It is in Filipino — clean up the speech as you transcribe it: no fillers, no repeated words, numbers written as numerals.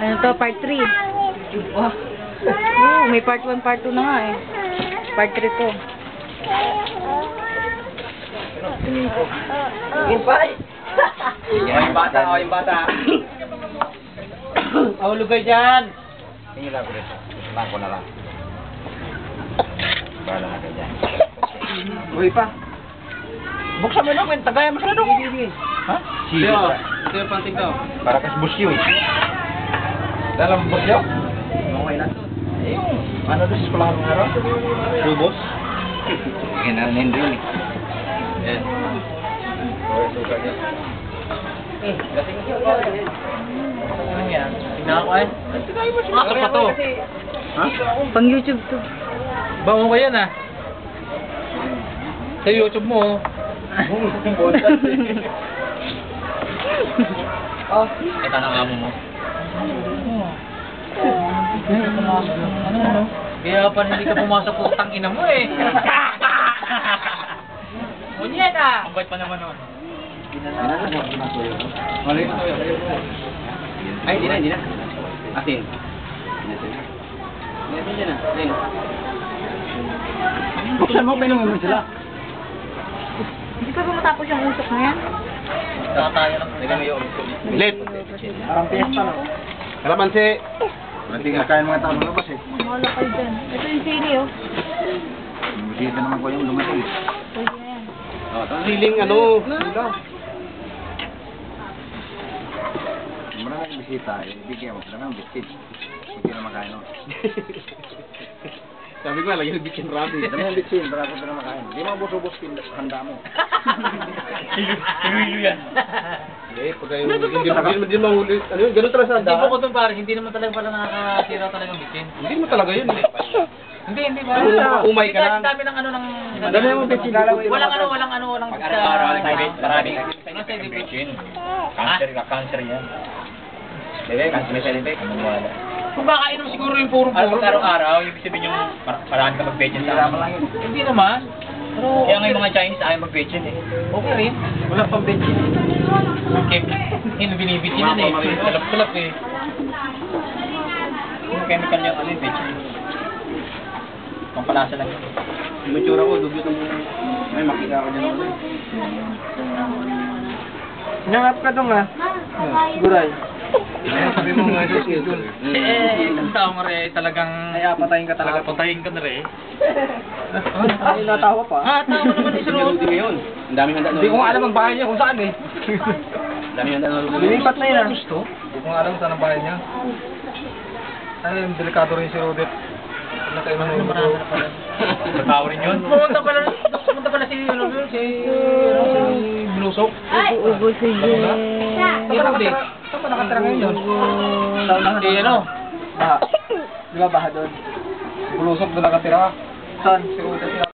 Ano to, part 3. Oh, may part 1, part 2 na nga eh. Part 3 to. Yung bata, yung bata. Ako lugay dyan. Tingin lang ko dito. Lang ko na lang. Bahala ka dyan. Uy pa. Buksan mo na, kung tagayan mo siya nung. Ha? Siyo. Ito yung panting daw. Para kas busyo eh. Dalam busyo? Okay lang. Eh yung, ano doon sa eskwelahan ng araw? Subos? Ginanin rin eh. Yan. Okay, suka niya. Lasing siya. Ano yan? Tingnan ko eh. Tingnan mo siya. Ano pa to? Ha? Pang YouTube to. Bango ka yan ah. Sa YouTube mo. Oh. Ito na amo mo. Ano? Kaya pa hindi ka pumasok utang ina mo eh. Munyet ah. Ang bait pa naman nun. Mali ito yun. Ay, hindi na. Atin. Hindi na. Buksan mo, pinungan mo sila. Hindi pa ba matapos yung usok na yan? Tayo lang. Hindi kami yung Lit. Parang piyesta na. Kalamansi. Hindi nga kaya mga tao lumabas eh. Wala kayo dyan. Ito yung sili oh. Bisita naman ko yung dumating. Pwede na yan. Siling ano. Sila. Maraming bisita eh. Hindi kaya maraming biskit. Hindi na makain no. Sabi ko lagi ng bitchin rami. Dami ng bitchin, para ko na makain. Hindi mo buso-bus handa mo. Hilo yan. Hindi, pag kayo hindi mahuli. Ano yun? Ganun talaga sa handa. Hindi po ko doon pare, hindi naman talaga pala nakakasira talaga ng bitin. Hindi mo talaga yun eh. Hindi ba? Umay ka lang. Ang dami ng ano ng... Dami ng bitchin. Walang... Pag-araw-araw, maraming... Nasa bitchin. Cancer yan. Hindi, cancer may side effect. Kung baka inom siguro yung puro araw-araw, ibig sabihin yung paraan ka mag-vegan sa amin. Hindi naman. Pero kaya nga yung mga Chinese ayaw mag-vegan eh. Okay rin. Wala pang vegan. Okay. Hindi binibitin na eh. Kalap-kalap eh. Yung chemical yung ano yung vegan. Pampalasa lang yun. Yung matura ko, dugyot ang... May makita ko dyan ako. Nangat ka doon nga. Siguray. Sabi mo nga ito, schedule. Isang tao nga rin talagang... Ay, patayin ka talaga. Patayin ka na rin. Ay, natawa pa. Tawa naman si Ron. Ngayon. Ang daming handa. Hindi ko nga alam ang bahay niya kung saan eh. Ang daming handa. Lilipat na yun ah. Gusto? Hindi ko nga alam saan ang bahay niya. Ay, delikado rin si Rodette. Nakaiman mo yung marami na pala. Nagkawa rin yun. Pumunta pala si Blusok. Ubo si Jen. Si Rodette. Saan ba nakatira ngayon yun? Si ano? Baha. Di ba baha doon? Bulusok doon nakatira. Saan? Si Rodette.